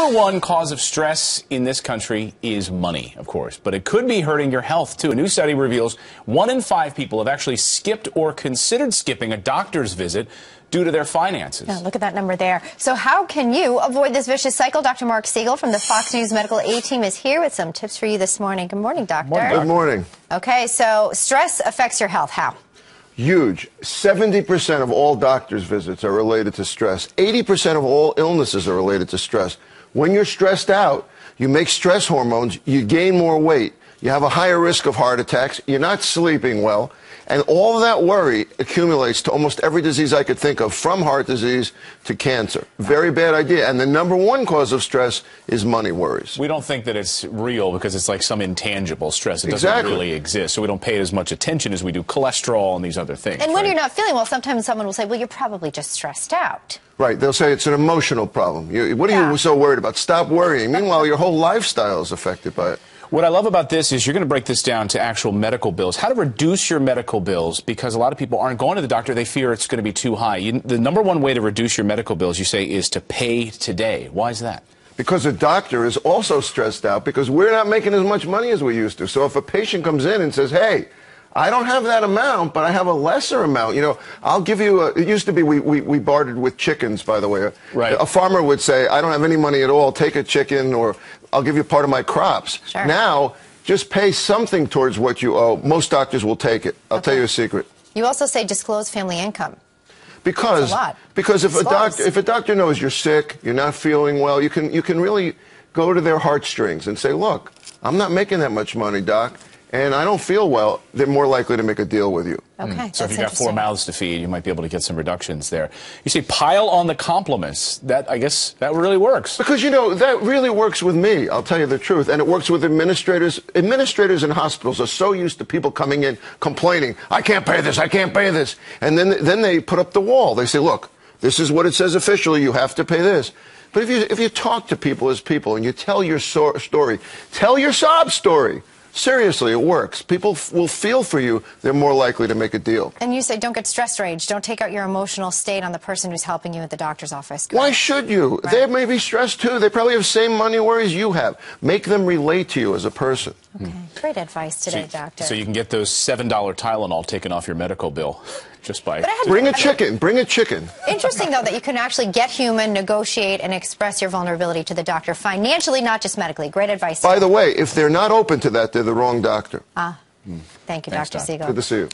number one cause of stress in this country is money, of course, but it could be hurting your health, too. A new study reveals 1 in 5 people have actually skipped or considered skipping a doctor's visit due to their finances. Yeah, look at that number there. So how can you avoid this vicious cycle? Dr. Marc Siegel from the Fox News Medical A-Team is here with some tips for you this morning. Good morning, doctor. Good morning. Okay, so stress affects your health. How? Huge. 70% of all doctor's visits are related to stress. 80% of all illnesses are related to stress. When you're stressed out, you make stress hormones, you gain more weight, you have a higher risk of heart attacks, you're not sleeping well, and all of that worry accumulates to almost every disease I could think of, from heart disease to cancer. Very bad idea. And the number one cause of stress is money worries. We don't think that it's real because it's like some intangible stress. It doesn't really exist, so we don't pay it as much attention as we do cholesterol and these other things. And when you're not feeling well, sometimes someone will say, well, you're probably just stressed out. Right. They'll say it's an emotional problem. What are you so worried about? Stop worrying. Meanwhile, your whole lifestyle is affected by it. What I love about this is you're going to break this down to actual medical bills. How to reduce your medical bills, because a lot of people aren't going to the doctor. They fear it's going to be too high. The number one way to reduce your medical bills, you say, is to pay today. Why is that? Because a doctor is also stressed out because we're not making as much money as we used to. So if a patient comes in and says, hey, I don't have that amount, but I have a lesser amount. You know, I'll give you it used to be we bartered with chickens, by the way. Right. A farmer would say, I don't have any money at all. Take a chicken, or I'll give you part of my crops. Sure. Now, just pay something towards what you owe. Most doctors will take it. I'll tell you a secret. You also say disclose family income. Because if a doctor knows you're sick, you're not feeling well, you can really go to their heartstrings and say, look, I'm not making that much money, doc, and I don't feel well. They're more likely to make a deal with you. Okay, so if you've got 4 mouths to feed, you might be able to get some reductions there. You say pile on the compliments. I guess that really works. Because, you know, that really works with me, I'll tell you the truth. And it works with administrators. Administrators in hospitals are so used to people coming in complaining, I can't pay this, I can't pay this. And then they put up the wall. They say, look, this is what it says officially, you have to pay this. But if you talk to people as people and you tell your story, tell your sob story. Seriously, it works. People will feel for you. They're more likely to make a deal. And you say don't get stress rage. Don't take out your emotional state on the person who's helping you at the doctor's office. Why should you? Right. They may be stressed, too. They probably have the same money worries you have. Make them relate to you as a person. Okay. Great advice today, doctor. So you can get those $7 Tylenol taken off your medical bill just by... Bring a chicken. Bring a chicken. Interesting, though, that you can actually get human, negotiate, and express your vulnerability to the doctor financially, not just medically. Great advice. By the way, if they're not open to that, they're the wrong doctor. Thank you, Dr. Siegel. Good to see you.